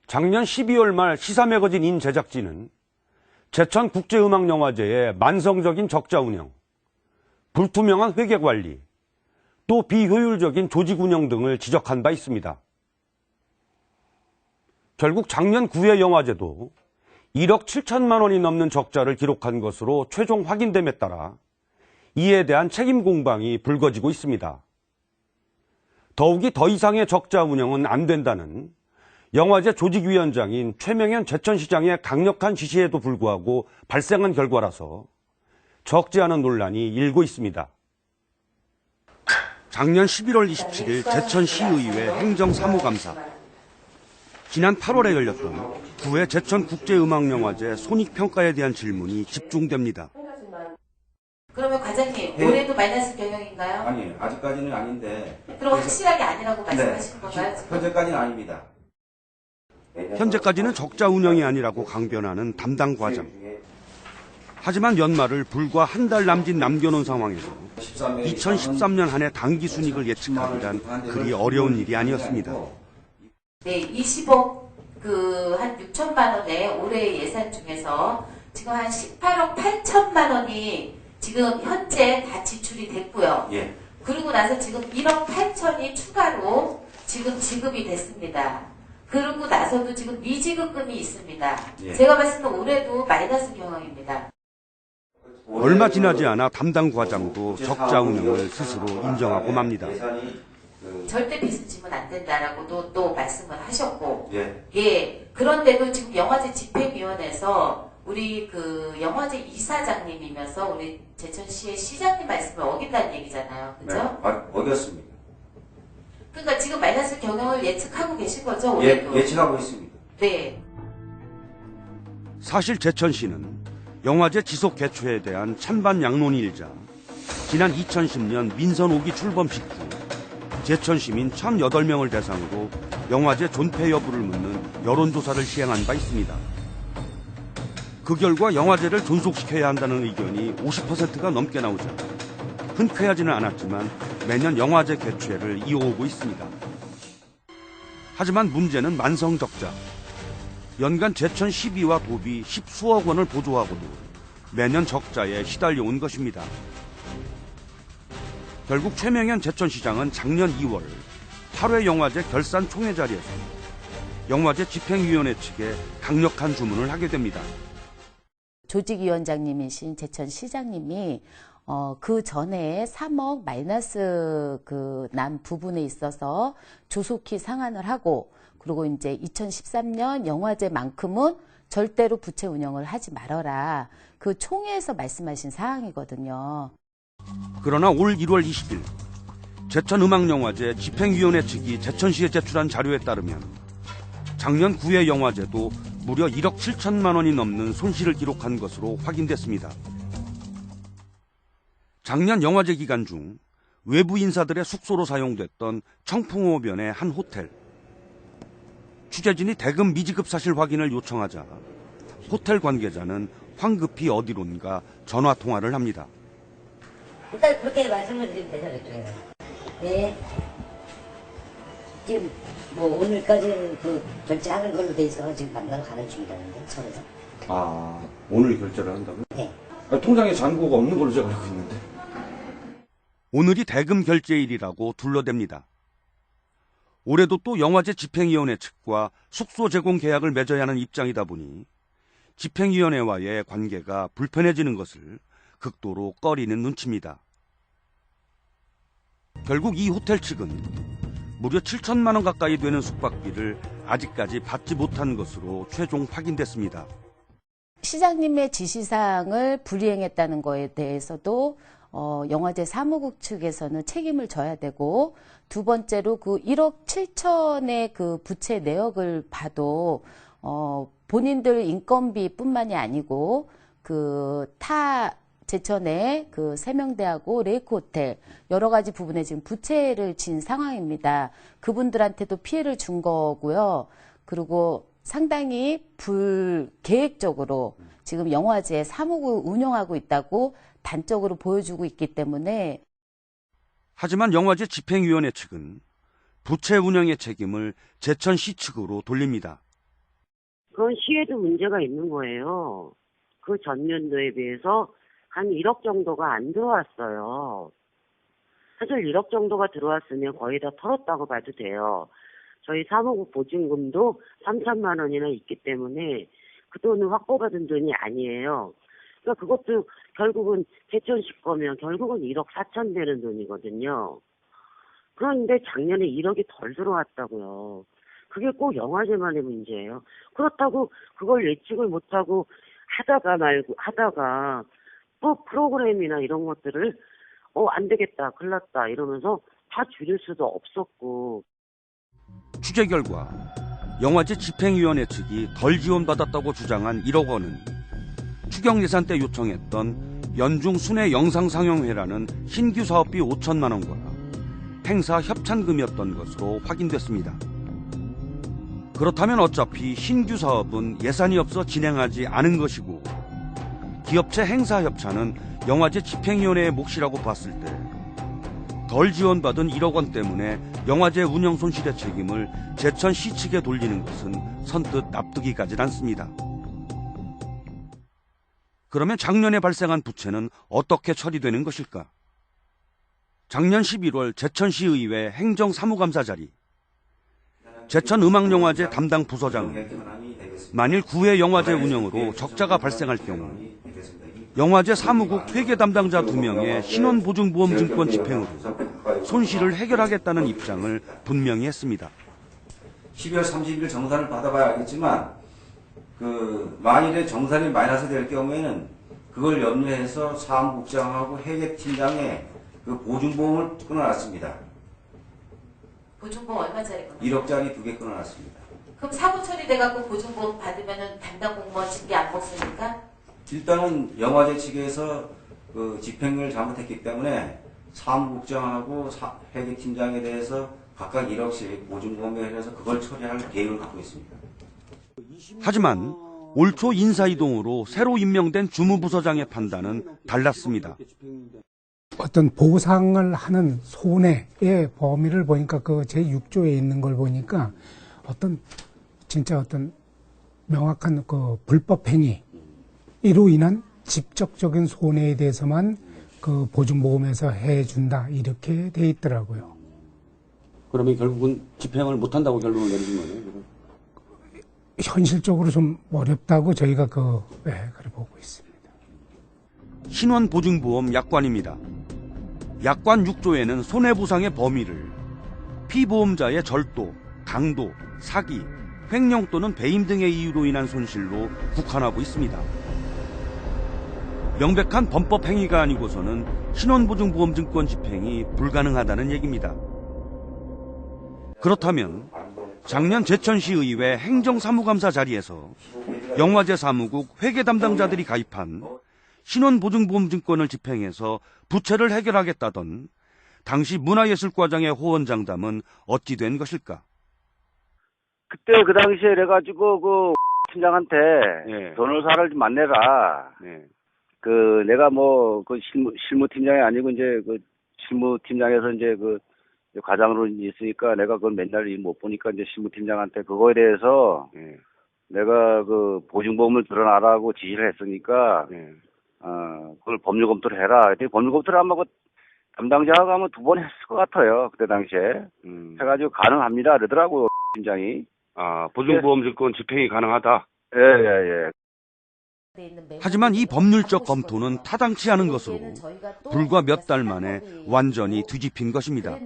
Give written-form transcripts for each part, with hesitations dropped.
작년 12월 말 시사매거진인 제작진은 제천국제음악영화제의 만성적인 적자 운영, 불투명한 회계관리, 또 비효율적인 조직 운영 등을 지적한 바 있습니다. 결국 작년 9회 영화제도 1억 7천만 원이 넘는 적자를 기록한 것으로 최종 확인됨에 따라 이에 대한 책임 공방이 불거지고 있습니다. 더욱이 더 이상의 적자 운영은 안 된다는 영화제 조직위원장인 최명현 제천시장의 강력한 지시에도 불구하고 발생한 결과라서 적지 않은 논란이 일고 있습니다. 작년 11월 27일 제천시의회 행정사무감사. 지난 8월에 열렸던 9회 제천국제음악영화제 손익평가에 대한 질문이 집중됩니다. 그러면 과장님, 올해도 마이너스 경영인가요? 아니, 아직까지는 아닌데. 그럼 확실하게 아니라고 말씀하시는 건가요? 현재까지는 아닙니다. 현재까지는 적자 운영이 아니라고 강변하는 담당 과장. 하지만 연말을 불과 한 달 남짓 남겨놓은 상황에서 2013년 한 해 당기 순이익을 예측하기란 그리 어려운 일이 아니었습니다. 네, 20억 한 6천만 원의 올해 예산 중에서 지금 한 18억 8천만 원이 지금 현재 다 지출이 됐고요. 예. 그리고 나서 지금 1억 8천이 추가로 지금 지급이 됐습니다. 그러고 나서도 지금 미지급금이 있습니다. 예. 제가 봤을 때 올해도 마이너스 경영입니다. 얼마 지나지 않아 담당 과장도 적자 운영을 스스로 인정하고 맙니다. 절대 빚은 지면 안 된다라고도 또 말씀을 하셨고, 예. 예. 그런데도 지금 영화제 집행위원회에서 우리 영화제 이사장님이면서 우리 제천시의 시장님 말씀을 어긴다는 얘기잖아요. 그죠? 네. 어겼습니다. 그러니까 지금 마이너스 경영을 예측하고 계신 거죠? 올해도? 예측하고 있습니다. 네. 사실 제천시는 영화제 지속 개최에 대한 찬반 양론이 일자 지난 2010년 민선 5기 출범식 후 제천시민 1,008명을 대상으로 영화제 존폐 여부를 묻는 여론조사를 시행한 바 있습니다. 그 결과 영화제를 존속시켜야 한다는 의견이 50%가 넘게 나오자 흔쾌하지는 않았지만 매년 영화제 개최를 이어오고 있습니다. 하지만 문제는 만성적자. 연간 제천 시비와 도비 10수억 원을 보조하고도 매년 적자에 시달려온 것입니다. 결국 최명현 제천시장은 작년 2월 8회 영화제 결산 총회 자리에서 영화제 집행위원회 측에 강력한 주문을 하게 됩니다. 조직위원장님이신 제천시장님이 그 전에 3억 마이너스 난 부분에 있어서 조속히 상환을 하고, 그리고 이제 2013년 영화제만큼은 절대로 부채 운영을 하지 말아라. 그 총회에서 말씀하신 사항이거든요. 그러나 올 1월 20일 제천음악영화제 집행위원회 측이 제천시에 제출한 자료에 따르면 작년 9회 영화제도 무려 1억 7천만 원이 넘는 손실을 기록한 것으로 확인됐습니다. 작년 영화제 기간 중 외부 인사들의 숙소로 사용됐던 청풍호변의 한 호텔. 취재진이 대금 미지급 사실 확인을 요청하자 호텔 관계자는 황급히 어디론가 전화 통화를 합니다. 일단 그렇게 말씀을 드리면 되죠, 그쪽에서. 네. 지금 오늘까지 결제하는 걸로 돼 있어서 지금 만나러 가는 중이라는데, 서울에서. 아, 오늘 결제를 한다고요? 네. 통장에 잔고가 없는 걸로 제가 알고 있는데. 오늘이 대금 결제일이라고 둘러댑니다. 올해도 또 영화제 집행위원회 측과 숙소 제공 계약을 맺어야 하는 입장이다 보니 집행위원회와의 관계가 불편해지는 것을 극도로 꺼리는 눈치입니다. 결국 이 호텔 측은 무려 7천만 원 가까이 되는 숙박비를 아직까지 받지 못한 것으로 최종 확인됐습니다. 시장님의 지시사항을 불이행했다는 거에 대해서도 영화제 사무국 측에서는 책임을 져야 되고, 두 번째로 1억 7천의 부채 내역을 봐도 본인들 인건비뿐만이 아니고 타 제천의 세명대하고 레이크 호텔 여러 가지 부분에 지금 부채를 진 상황입니다. 그분들한테도 피해를 준 거고요. 그리고 상당히 불계획적으로 지금 영화제 사무국을 운영하고 있다고 단적으로 보여주고 있기 때문에. 하지만 영화제 집행위원회 측은 부채 운영의 책임을 제천시 측으로 돌립니다. 그건 시에도 문제가 있는 거예요. 그 전년도에 비해서 한 1억 정도가 안 들어왔어요. 사실 1억 정도가 들어왔으면 거의 다 털었다고 봐도 돼요. 저희 사무국 보증금도 3천만 원이나 있기 때문에 그 돈은 확보받은 돈이 아니에요. 그러니까 그것도 결국은 제천시 거면 결국은 1억 4천 되는 돈이거든요. 그런데 작년에 1억이 덜 들어왔다고요. 그게 꼭 영화제만의 문제예요. 그렇다고 그걸 예측을 못하고 하다가 또 프로그램이나 이런 것들을 안 되겠다, 큰일 났다 이러면서 다 줄일 수도 없었고. 취재 결과 영화제 집행위원회 측이 덜 지원받았다고 주장한 1억 원은 추경 예산 때 요청했던 연중 순회 영상상영회라는 신규 사업비 5천만 원과 행사 협찬금이었던 것으로 확인됐습니다. 그렇다면 어차피 신규 사업은 예산이 없어 진행하지 않은 것이고 기업체 행사 협찬은 영화제 집행위원회의 몫이라고 봤을 때 덜 지원받은 1억 원 때문에 영화제 운영 손실의 책임을 제천시 측에 돌리는 것은 선뜻 납득이 가질 않습니다. 그러면 작년에 발생한 부채는 어떻게 처리되는 것일까? 작년 11월 제천시의회 행정사무감사 자리, 제천음악영화제 담당 부서장은 만일 구회 영화제 운영으로 적자가 발생할 경우 영화제 사무국 회계 담당자 2명의 신원보증보험증권 집행으로 손실을 해결하겠다는 입장을 분명히 했습니다. 12월 30일 정산을 받아봐야 알겠지만 만일에 정산이 마이너스 될 경우에는 그걸 염려해서 사무국장하고 회계팀장의 그 보증보험을 끊어놨습니다. 보증보험 얼마짜리 끊어? 1억짜리 2개 끊어놨습니다. 그럼 사고 처리돼갖고 보증보험 받으면은 담당 공무원 징계 안 먹습니까? 일단은 영화제 측에서 그 집행을 잘못했기 때문에 사무국장하고 회계팀장에 대해서 각각 1억씩 보증보험에 해서 그걸 처리할 계획을 갖고 있습니다. 하지만 올 초 인사이동으로 새로 임명된 주무부서장의 판단은 달랐습니다. 어떤 보상을 하는 손해의 범위를 보니까 그 제6조에 있는 걸 보니까 진짜 어떤 명확한 그 불법 행위로 인한 직접적인 손해에 대해서만 그 보증보험에서 해준다 이렇게 돼 있더라고요. 그러면 결국은 집행을 못한다고 결론을 내리신 거예요? 지금? 현실적으로 좀 어렵다고 저희가 그래 보고 있습니다. 신원보증보험 약관입니다. 약관 6조에는 손해보상의 범위를 피보험자의 절도, 강도, 사기, 횡령 또는 배임 등의 이유로 인한 손실로 국한하고 있습니다. 명백한 범법 행위가 아니고서는 신원보증보험증권 집행이 불가능하다는 얘기입니다. 그렇다면 작년 제천시의회 행정사무감사 자리에서 영화제 사무국 회계 담당자들이 가입한 신원보증보험증권을 집행해서 부채를 해결하겠다던 당시 문화예술과장의 호언장담은 어찌 된 것일까? 그때 그 당시에 그래가지고 그 팀장한테 네. 변호사를 좀 만나라. 네. 내가 그 실무팀장이 아니고 이제 그 실무팀장에서 이제 그 과장으로 있으니까 내가 그걸 맨날 일 못 보니까 이제 실무팀장한테 그거에 대해서 네. 내가 그 보증보험을 들어놔라고 지시를 했으니까 네. 그걸 법률 검토를 해라. 그랬더니 법률 검토를 아마 그 담당자가 아마 2번 했을 것 같아요. 그때 당시에. 해가지고 가능합니다. 그러더라고요. 팀장이. 보증보험증권 집행이 가능하다? 예. 하지만 이 법률적 검토는 타당치 않은 것으로 불과 몇 달 만에 완전히 뒤집힌 것입니다.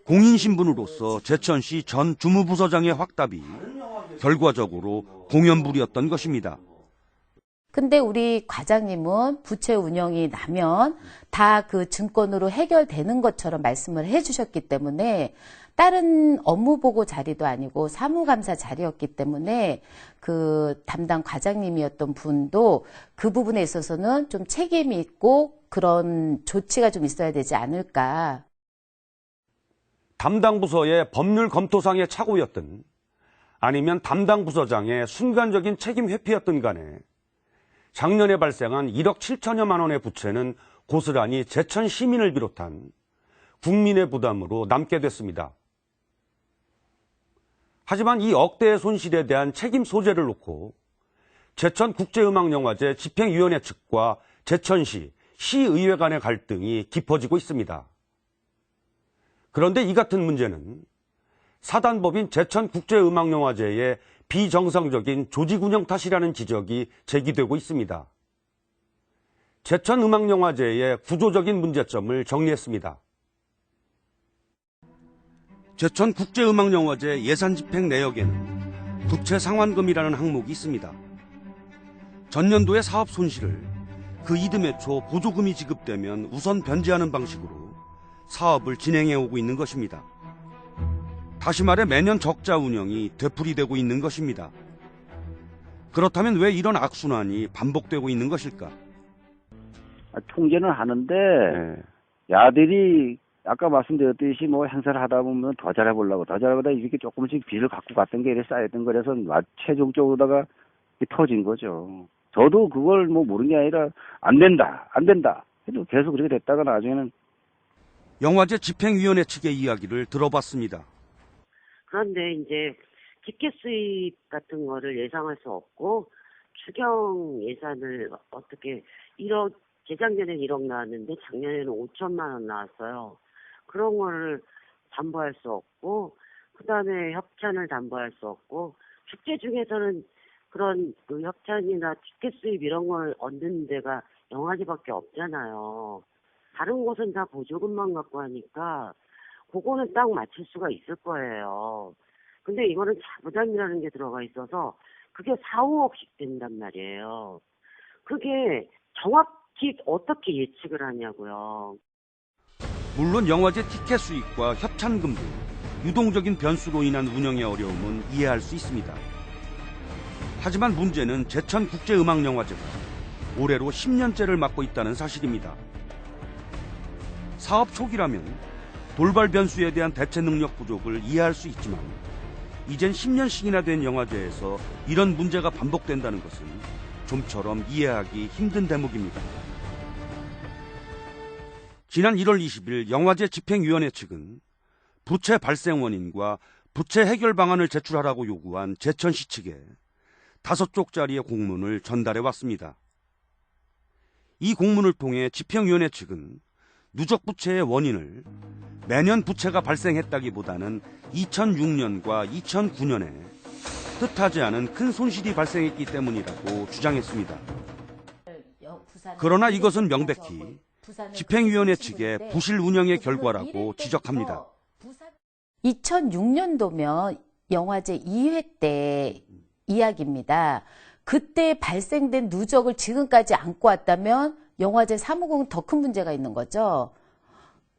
공인신분으로서 제천시 전 주무부서장의 확답이 결과적으로 공연불이었던 것입니다. 근데 우리 과장님은 부채 운영이 나면 다 그 증권으로 해결되는 것처럼 말씀을 해주셨기 때문에 다른 업무보고 자리도 아니고 사무감사 자리였기 때문에 그 담당 과장님이었던 분도 그 부분에 있어서는 좀 책임이 있고 그런 조치가 좀 있어야 되지 않을까. 담당 부서의 법률 검토상의 착오였든 아니면 담당 부서장의 순간적인 책임 회피였든 간에 작년에 발생한 1억 7천여만 원의 부채는 고스란히 제천 시민을 비롯한 국민의 부담으로 남게 됐습니다. 하지만 이 억대의 손실에 대한 책임 소재를 놓고 제천국제음악영화제 집행위원회 측과 제천시, 시의회 간의 갈등이 깊어지고 있습니다. 그런데 이 같은 문제는 사단법인 제천국제음악영화제의 비정상적인 조직운영 탓이라는 지적이 제기되고 있습니다. 제천음악영화제의 구조적인 문제점을 정리했습니다. 제천국제음악영화제 예산집행 내역에는 부채 상환금이라는 항목이 있습니다. 전년도의 사업 손실을 그 이듬해 초 보조금이 지급되면 우선 변제하는 방식으로 사업을 진행해 오고 있는 것입니다. 다시 말해 매년 적자 운영이 되풀이되고 있는 것입니다. 그렇다면 왜 이런 악순환이 반복되고 있는 것일까? 통제는 하는데 야들이 아까 말씀드렸듯이 뭐 행사를 하다 보면 더 잘해보려고 이렇게 조금씩 빚을 갖고 갔던 게 이렇게 쌓였던 거라서 최종적으로다가 터진 거죠. 저도 그걸 뭐 모르는 게 아니라 안 된다 해도 계속 그렇게 됐다가 나중에는 영화제 집행위원회 측의 이야기를 들어봤습니다. 그런데 이제 티켓 수입 같은 거를 예상할 수 없고 추경 예산을 어떻게 1억, 재작년엔 1억 나왔는데 작년에는 5천만 원 나왔어요. 그런 거를 담보할 수 없고 그다음에 협찬을 담보할 수 없고 축제 중에서는 그런 그 협찬이나 티켓 수입 이런 걸 얻는 데가 영화제밖에 없잖아요. 다른 곳은 다 보조금만 갖고 하니까 그거는 딱 맞출 수가 있을 거예요. 근데 이거는 자부담이라는 게 들어가 있어서 그게 4, 5억씩 된단 말이에요. 그게 정확히 어떻게 예측을 하냐고요. 물론 영화제 티켓 수익과 협찬금 등 유동적인 변수로 인한 운영의 어려움은 이해할 수 있습니다. 하지만 문제는 제천국제음악영화제가 올해로 10년째를 맡고 있다는 사실입니다. 사업 초기라면 돌발 변수에 대한 대체 능력 부족을 이해할 수 있지만 이젠 10년씩이나 된 영화제에서 이런 문제가 반복된다는 것은 좀처럼 이해하기 힘든 대목입니다. 지난 1월 20일 영화제 집행위원회 측은 부채 발생 원인과 부채 해결 방안을 제출하라고 요구한 제천시 측에 5쪽짜리의 공문을 전달해 왔습니다. 이 공문을 통해 집행위원회 측은 누적 부채의 원인을 매년 부채가 발생했다기보다는 2006년과 2009년에 뜻하지 않은 큰 손실이 발생했기 때문이라고 주장했습니다. 그러나 이것은 명백히 집행위원회 측의 부실 운영의 결과라고 지적합니다. 2006년도면 영화제 2회 때 이야기입니다. 그때 발생된 누적을 지금까지 안고 왔다면 영화제 사무국은 더 큰 문제가 있는 거죠.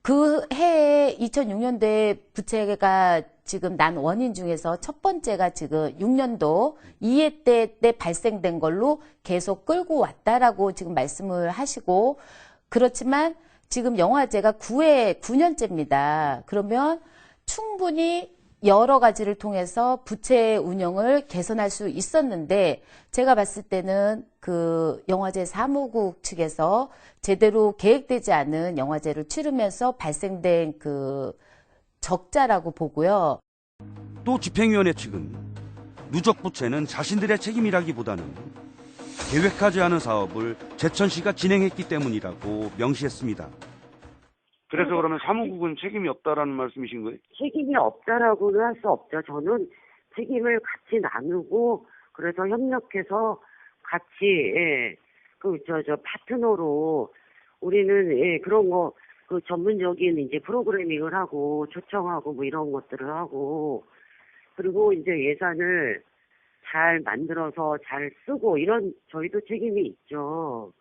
그 해에 2006년도에 부채가 지금 난 원인 중에서 첫 번째가 지금 6년도 2회 때 발생된 걸로 계속 끌고 왔다라고 지금 말씀을 하시고, 그렇지만 지금 영화제가 9년째입니다. 그러면 충분히 여러 가지를 통해서 부채 운영을 개선할 수 있었는데, 제가 봤을 때는 그 영화제 사무국 측에서 제대로 계획되지 않은 영화제를 치르면서 발생된 그 적자라고 보고요. 또 집행위원회 측은 누적 부채는 자신들의 책임이라기보다는 계획하지 않은 사업을 제천시가 진행했기 때문이라고 명시했습니다. 그래서 그러면 사무국은 책임이 없다라는 말씀이신 거예요? 책임이 없다라고는 할 수 없죠. 저는 책임을 같이 나누고 그래서 협력해서 같이 파트너로 우리는 그런 거 그 전문적인 이제 프로그래밍을 하고 초청하고 뭐 이런 것들을 하고 그리고 이제 예산을 잘 만들어서 잘 쓰고 이런 저희도 책임이 있죠.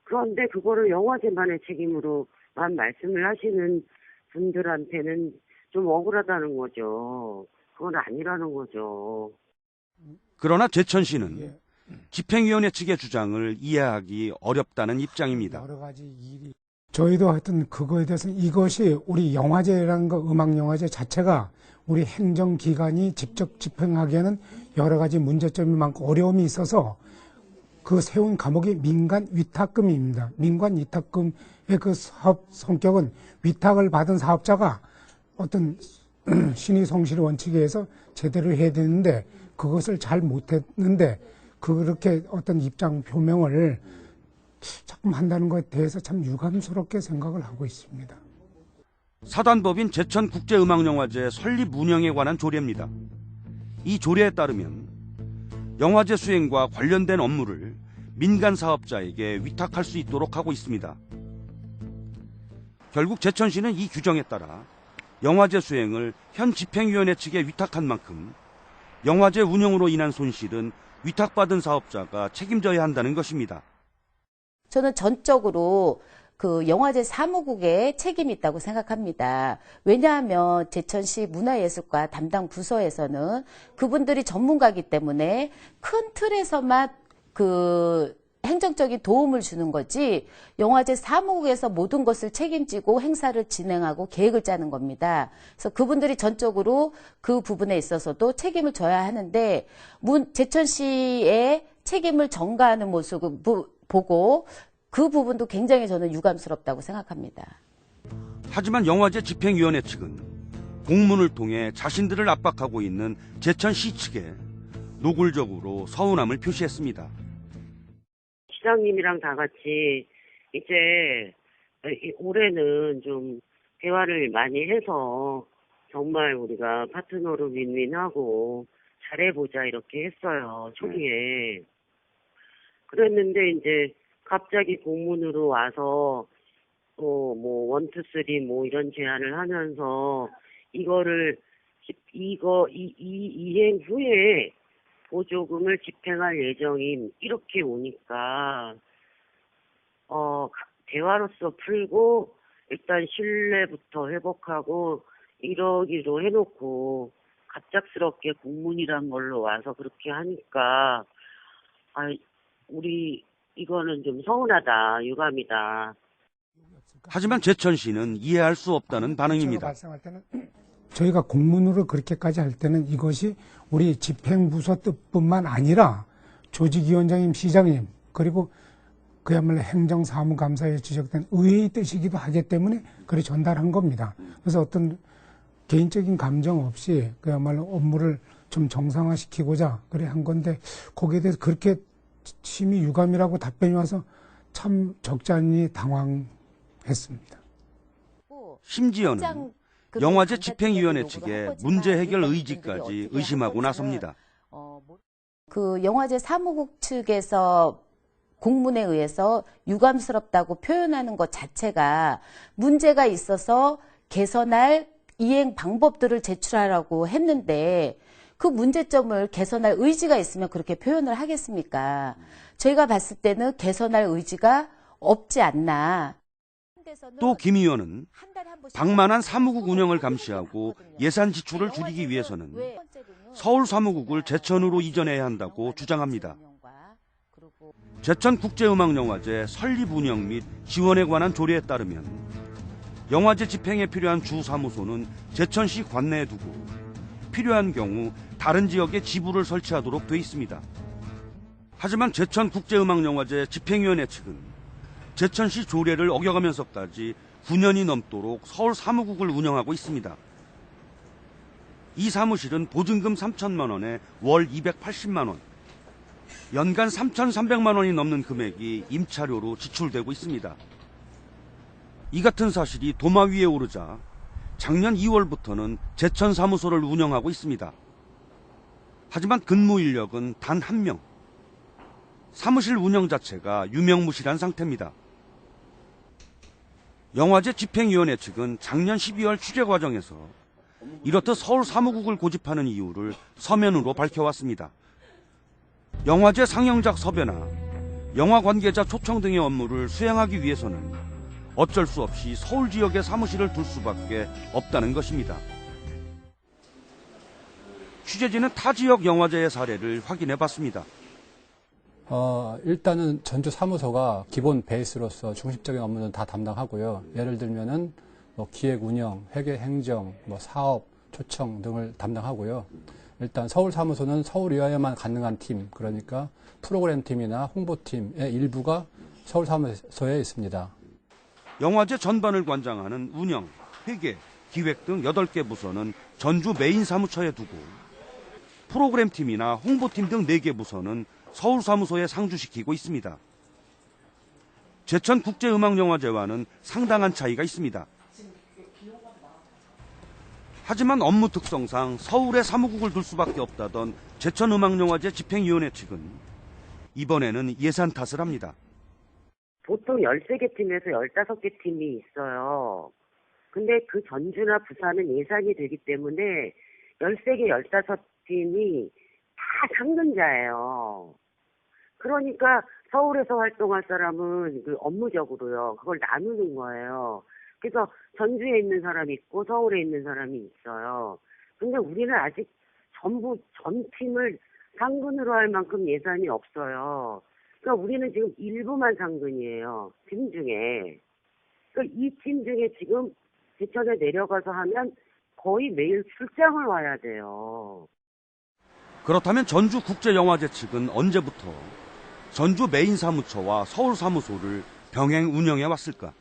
그런데 그거를 영화제만의 책임으로만 말씀을 하시는 분들한테는 좀 억울하다는 거죠. 그건 아니라는 거죠. 그러나 제천시는 집행위원회 측의 주장을 이해하기 어렵다는 입장입니다. 여러 가지 일이 저희도 하여튼 그거에 대해서는 이것이 우리 영화제라는 거 음악영화제 자체가 우리 행정기관이 직접 집행하기에는 여러 가지 문제점이 많고 어려움이 있어서 그 세운 과목이 민간 위탁금입니다. 민간 위탁금의 그 사업 성격은 위탁을 받은 사업자가 어떤 신의 성실 원칙에 의해서 제대로 해야 되는데 그것을 잘 못했는데 그렇게 어떤 입장 표명을 자꾸 한다는 것에 대해서 참 유감스럽게 생각을 하고 있습니다. 사단법인 제천국제음악영화제 설립 운영에 관한 조례입니다. 이 조례에 따르면 영화제 수행과 관련된 업무를 민간 사업자에게 위탁할 수 있도록 하고 있습니다. 결국 제천시는 이 규정에 따라 영화제 수행을 현 집행위원회 측에 위탁한 만큼 영화제 운영으로 인한 손실은 위탁받은 사업자가 책임져야 한다는 것입니다. 저는 전적으로 그 영화제 사무국에 책임이 있다고 생각합니다. 왜냐하면 제천시 문화예술과 담당 부서에서는 그분들이 전문가이기 때문에 큰 틀에서만 그 행정적인 도움을 주는 거지 영화제 사무국에서 모든 것을 책임지고 행사를 진행하고 계획을 짜는 겁니다. 그래서 그분들이 전적으로 그 부분에 있어서도 책임을 져야 하는데 제천시의 책임을 전가하는 모습을 보고 그 부분도 굉장히 저는 유감스럽다고 생각합니다. 하지만 영화제 집행위원회 측은 공문을 통해 자신들을 압박하고 있는 제천시 측에 노골적으로 서운함을 표시했습니다. 시장님이랑 다 같이 이제 올해는 좀 대화를 많이 해서 정말 우리가 파트너로 윈윈하고 잘해보자 이렇게 했어요. 초기에. 그랬는데 이제 갑자기 공문으로 와서 뭐 1, 2, 3 뭐 이런 제안을 하면서 이거를 이행 후에 보조금을 집행할 예정임 이렇게 오니까 대화로서 풀고 일단 신뢰부터 회복하고 이러기로 해놓고 갑작스럽게 공문이란 걸로 와서 그렇게 하니까 우리 이거는 좀 서운하다, 유감이다. 하지만 제천시는 이해할 수 없다는 반응입니다. 저희가 공문으로 그렇게까지 할 때는 이것이 우리 집행부서 뜻뿐만 아니라 조직위원장님, 시장님, 그리고 그야말로 행정사무감사에 지적된 의회의 뜻이기도 하기 때문에 그렇게 전달한 겁니다. 그래서 어떤 개인적인 감정 없이 그야말로 업무를 좀 정상화시키고자 그래 한 건데 거기에 대해서 그렇게 심히 유감이라고 답변이 와서 참 적잖이 당황했습니다. 심지어는 영화제 집행위원회 측의 문제 해결 의지까지 의심하고 나섭니다. 그 영화제 사무국 측에서 공문에 의해서 유감스럽다고 표현하는 것 자체가 문제가 있어서 개선할 이행 방법들을 제출하라고 했는데 그 문제점을 개선할 의지가 있으면 그렇게 표현을 하겠습니까? 저희가 봤을 때는 개선할 의지가 없지 않나. 또 김 의원은 방만한 사무국 운영을 감시하고 예산 지출을 줄이기 위해서는 서울 사무국을 제천으로 이전해야 한다고 주장합니다. 제천국제음악영화제 설립 운영 및 지원에 관한 조례에 따르면 영화제 집행에 필요한 주사무소는 제천시 관내에 두고 필요한 경우 다른 지역에 지부를 설치하도록 돼 있습니다. 하지만 제천국제음악영화제 집행위원회 측은 제천시 조례를 어겨가면서까지 9년이 넘도록 서울 사무국을 운영하고 있습니다. 이 사무실은 보증금 3천만 원에 월 280만 원, 연간 3,300만 원이 넘는 금액이 임차료로 지출되고 있습니다. 이 같은 사실이 도마 위에 오르자 작년 2월부터는 제천 사무소를 운영하고 있습니다. 하지만 근무 인력은 단 1명. 사무실 운영 자체가 유명무실한 상태입니다. 영화제 집행위원회 측은 작년 12월 취재 과정에서 이렇듯 서울 사무국을 고집하는 이유를 서면으로 밝혀왔습니다. 영화제 상영작 섭외나 영화 관계자 초청 등의 업무를 수행하기 위해서는 어쩔 수 없이 서울 지역에 사무실을 둘 수밖에 없다는 것입니다. 취재진은 타 지역 영화제의 사례를 확인해봤습니다. 일단은 전주 사무소가 기본 베이스로서 중심적인 업무는 다 담당하고요. 예를 들면은 뭐 기획 운영, 회계 행정, 뭐 사업, 초청 등을 담당하고요. 일단 서울 사무소는 서울 이하에만 가능한 팀, 그러니까 프로그램 팀이나 홍보팀의 일부가 서울 사무소에 있습니다. 영화제 전반을 관장하는 운영, 회계, 기획 등 8개 부서는 전주 메인 사무처에 두고 프로그램팀이나 홍보팀 등 4개 부서는 서울 사무소에 상주시키고 있습니다. 제천국제음악영화제와는 상당한 차이가 있습니다. 하지만 업무 특성상 서울에 사무국을 둘 수밖에 없다던 제천음악영화제 집행위원회 측은 이번에는 예산 탓을 합니다. 보통 13개 팀에서 15개 팀이 있어요. 근데 그 전주나 부산은 예산이 되기 때문에 13개, 15팀이 다 상근자예요. 그러니까 서울에서 활동할 사람은 그 업무적으로요, 그걸 나누는 거예요. 그래서 전주에 있는 사람이 있고 서울에 있는 사람이 있어요. 근데 우리는 아직 전부 전 팀을 상근으로 할 만큼 예산이 없어요. 그러니까 우리는 지금 일부만 상근이에요. 팀 중에. 그러니까 이 팀 중에 지금 제천에 내려가서 하면 거의 매일 출장을 와야 돼요. 그렇다면 전주국제영화제 측은 언제부터 전주 메인 사무처와 서울 사무소를 병행 운영해 왔을까?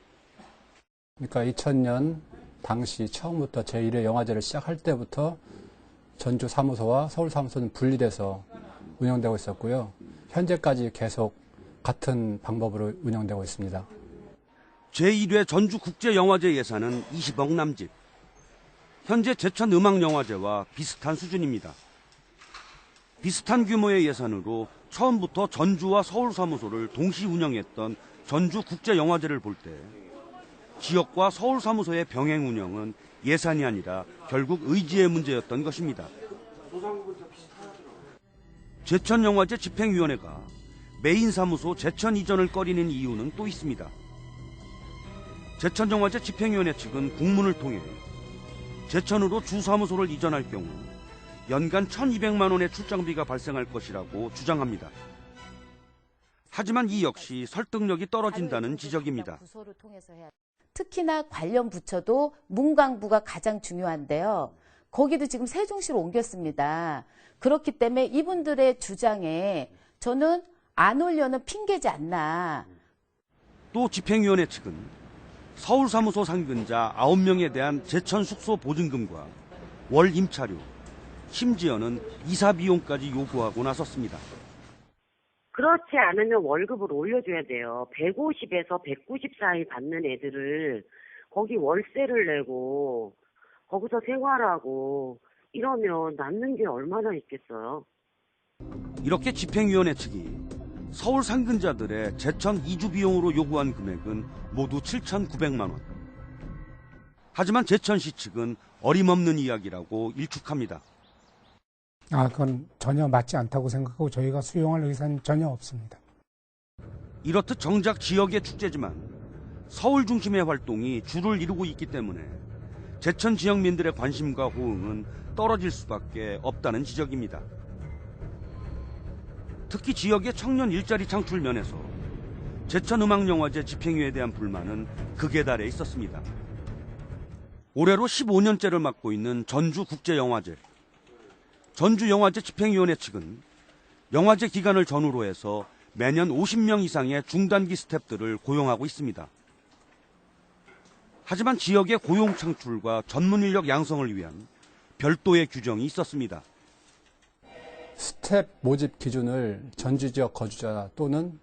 그러니까 2000년 당시 처음부터 제1회 영화제를 시작할 때부터 전주 사무소와 서울 사무소는 분리돼서 운영되고 있었고요. 현재까지 계속 같은 방법으로 운영되고 있습니다. 제1회 전주국제영화제 예산은 20억 남짓. 현재 제천음악영화제와 비슷한 수준입니다. 비슷한 규모의 예산으로 처음부터 전주와 서울 사무소를 동시 운영했던 전주국제영화제를 볼 때 지역과 서울 사무소의 병행 운영은 예산이 아니라 결국 의지의 문제였던 것입니다. 제천영화제 집행위원회가 메인 사무소 제천 이전을 꺼리는 이유는 또 있습니다. 제천영화제 집행위원회 측은 공문을 통해 제천으로 주사무소를 이전할 경우 연간 1,200만 원의 출장비가 발생할 것이라고 주장합니다. 하지만 이 역시 설득력이 떨어진다는 지적입니다. 특히나 관련 부처도 문광부가 가장 중요한데요. 거기도 지금 세종시로 옮겼습니다. 그렇기 때문에 이분들의 주장에 저는 안 오려는 핑계지 않나. 또 집행위원회 측은 서울 사무소 상근자 9명에 대한 제천 숙소 보증금과 월 임차료, 심지어는 이사 비용까지 요구하고 나섰습니다. 그렇지 않으면 월급을 올려줘야 돼요. 150에서 190 사이 받는 애들을 거기 월세를 내고 거기서 생활하고 이러면 남는 게 얼마나 있겠어요. 이렇게 집행위원회 측이 서울 상근자들의 제천 이주 비용으로 요구한 금액은 모두 7,900만 원. 하지만 제천시 측은 어림없는 이야기라고 일축합니다. 그건 전혀 맞지 않다고 생각하고 저희가 수용할 의사는 전혀 없습니다. 이렇듯 정작 지역의 축제지만 서울 중심의 활동이 주를 이루고 있기 때문에 제천 지역민들의 관심과 호응은 떨어질 수밖에 없다는 지적입니다. 특히 지역의 청년 일자리 창출 면에서 제천음악영화제 집행위에 대한 불만은 극에 달해 있었습니다. 올해로 15년째를 맡고 있는 전주국제영화제. 전주영화제 집행위원회 측은 영화제 기간을 전후로 해서 매년 50명 이상의 중단기 스태프들을 고용하고 있습니다. 하지만 지역의 고용 창출과 전문 인력 양성을 위한 별도의 규정이 있었습니다. 스텝 모집 기준을 전주 지역 거주자 또는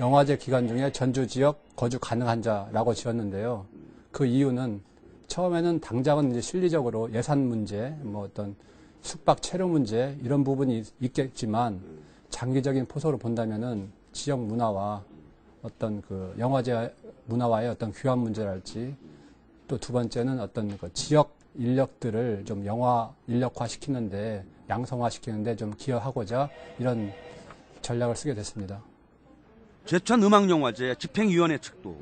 영화제 기간 중에 전주 지역 거주 가능한 자라고 지었는데요. 그 이유는 처음에는 당장은 이제 실리적으로 예산 문제, 뭐 어떤 숙박 체류 문제 이런 부분이 있겠지만 장기적인 포석으로 본다면은 지역 문화와 어떤 그 영화제 문화와의 어떤 규환 문제랄지 또 두 번째는 어떤 그 지역 인력들을 좀 영화 인력화 시키는데 양성화 시키는데 좀 기여하고자 이런 전략을 쓰게 됐습니다. 제천음악영화제 집행위원회 측도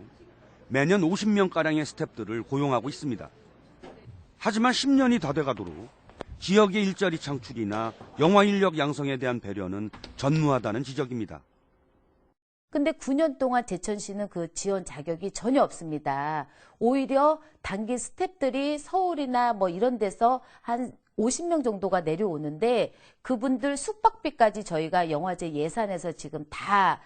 매년 50명가량의 스태프들을 고용하고 있습니다. 하지만 10년이 다 돼가도록 지역의 일자리 창출이나 영화 인력 양성에 대한 배려는 전무하다는 지적입니다. 근데 9년 동안 제천시는 그 지원 자격이 전혀 없습니다. 오히려 단기 스태프들이 서울이나 뭐 이런 데서 한 50명 정도가 내려오는데 그분들 숙박비까지 저희가 영화제 예산에서 지금 다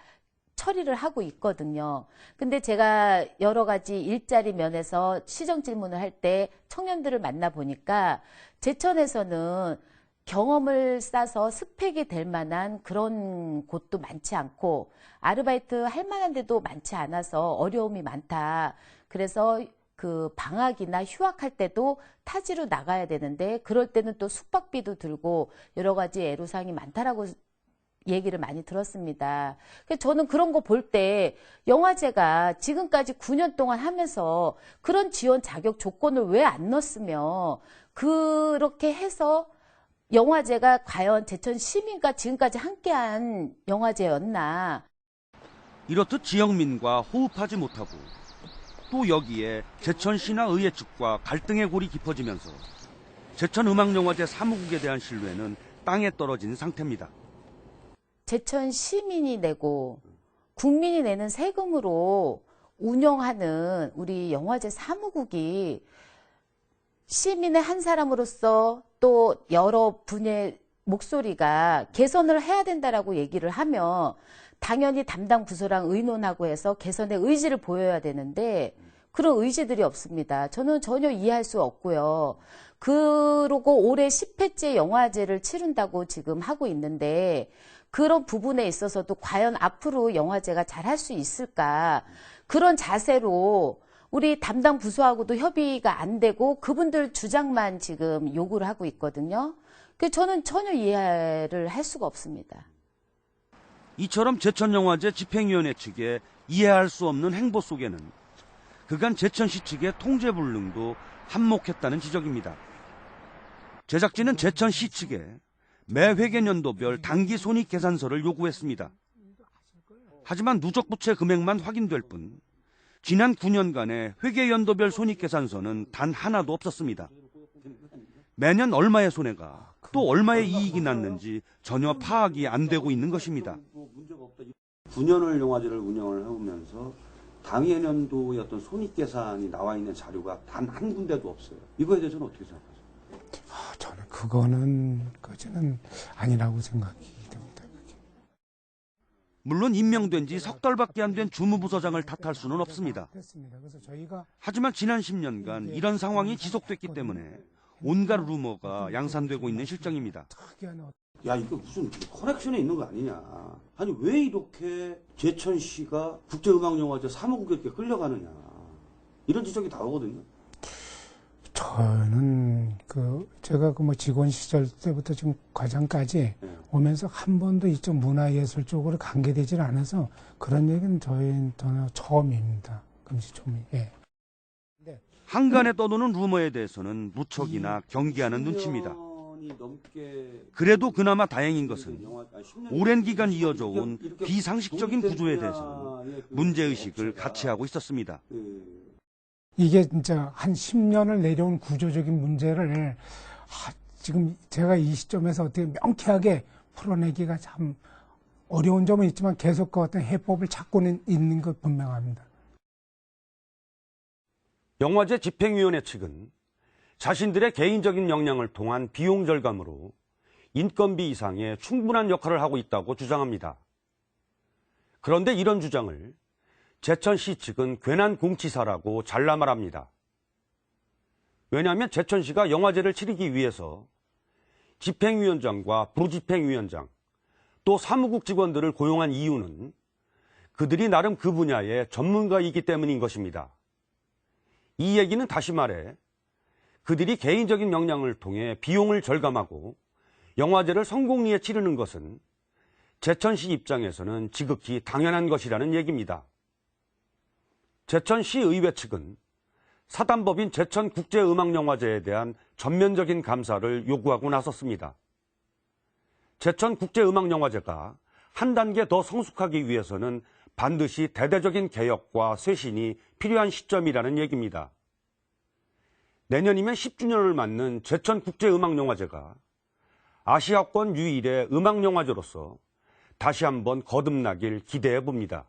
처리를 하고 있거든요. 근데 제가 여러 가지 일자리 면에서 시정 질문을 할 때 청년들을 만나보니까 제천에서는 경험을 쌓아서 스펙이 될 만한 그런 곳도 많지 않고 아르바이트 할 만한 데도 많지 않아서 어려움이 많다. 그래서 그 방학이나 휴학할 때도 타지로 나가야 되는데 그럴 때는 또 숙박비도 들고 여러 가지 애로사항이 많다라고 얘기를 많이 들었습니다. 그래서 저는 그런 거 볼 때 영화제가 지금까지 9년 동안 하면서 그런 지원 자격 조건을 왜 안 넣었으며 그렇게 해서 영화제가 과연 제천 시민과 지금까지 함께한 영화제였나. 이렇듯 지역민과 호흡하지 못하고 또 여기에 제천시나 의회 측과 갈등의 골이 깊어지면서 제천음악영화제 사무국에 대한 신뢰는 땅에 떨어진 상태입니다. 제천 시민이 내고 국민이 내는 세금으로 운영하는 우리 영화제 사무국이 시민의 한 사람으로서 또 여러 분의 목소리가 개선을 해야 된다라고 얘기를 하면 당연히 담당 부서랑 의논하고 해서 개선의 의지를 보여야 되는데 그런 의지들이 없습니다. 저는 전혀 이해할 수 없고요. 그러고 올해 10회째 영화제를 치른다고 지금 하고 있는데 그런 부분에 있어서도 과연 앞으로 영화제가 잘할 수 있을까? 그런 자세로 우리 담당 부서하고도 협의가 안 되고 그분들 주장만 지금 요구를 하고 있거든요. 저는 전혀 이해를 할 수가 없습니다. 이처럼 제천영화제 집행위원회 측의 이해할 수 없는 행보 속에는 그간 제천시 측의 통제불능도 한몫했다는 지적입니다. 제작진은 제천시 측에 매 회계연도별 단기 손익계산서를 요구했습니다. 하지만 누적부채 금액만 확인될 뿐 지난 9년간의 회계연도별 손익계산서는 단 하나도 없었습니다. 매년 얼마의 손해가 또 얼마의 이익이 났는지 전혀 파악이 안 되고 있는 것입니다. 9년을 영화제를 운영을 해오면서 당해 연도의 어떤 손익계산이 나와 있는 자료가 단 한 군데도 없어요. 이거에 대해서는 어떻게 생각하세요? 저는 그거는 아니라고 생각이 됩니다. 물론 임명된 지 석 달밖에 안 된 주무부서장을 탓할 수는 없습니다. 하지만 지난 10년간 이런 상황이 지속됐기 때문에 온갖 루머가 양산되고 있는 실정입니다. 야, 이거 무슨 커넥션에 있는 거 아니냐. 아니, 왜 이렇게 제천시가 국제음악영화제 사무국에 이렇게 끌려가느냐. 이런 지적이 나오거든요. 저는 제가 직원 시절 때부터 지금 과장까지 오면서 한 번도 이쪽 문화예술 쪽으로 관계되질 않아서 그런 얘기는 저는 처음입니다. 금시초문. 예. 한간에 떠도는 루머에 대해서는 무척이나 경계하는 눈치입니다. 그래도 그나마 다행인 것은 오랜 기간 이어져 온 비상식적인 구조에 대해서는 문제의식을 같이 하고 있었습니다. 이게 진짜 한 10년을 내려온 구조적인 문제를 지금 제가 이 시점에서 어떻게 명쾌하게 풀어내기가 참 어려운 점은 있지만 계속 그 어떤 해법을 찾고는 있는 것 분명합니다. 영화제 집행위원회 측은 자신들의 개인적인 역량을 통한 비용 절감으로 인건비 이상의 충분한 역할을 하고 있다고 주장합니다. 그런데 이런 주장을 제천시 측은 괜한 공치사라고 잘라 말합니다. 왜냐하면 제천시가 영화제를 치르기 위해서 집행위원장과 부집행위원장 또 사무국 직원들을 고용한 이유는 그들이 나름 그 분야의 전문가이기 때문인 것입니다. 이 얘기는 다시 말해 그들이 개인적인 역량을 통해 비용을 절감하고 영화제를 성공리에 치르는 것은 제천시 입장에서는 지극히 당연한 것이라는 얘기입니다. 제천시의회 측은 사단법인 제천국제음악영화제에 대한 전면적인 감사를 요구하고 나섰습니다. 제천국제음악영화제가 한 단계 더 성숙하기 위해서는 반드시 대대적인 개혁과 쇄신이 필요한 시점이라는 얘기입니다. 내년이면 10주년을 맞는 제천국제음악영화제가 아시아권 유일의 음악영화제로서 다시 한번 거듭나길 기대해 봅니다.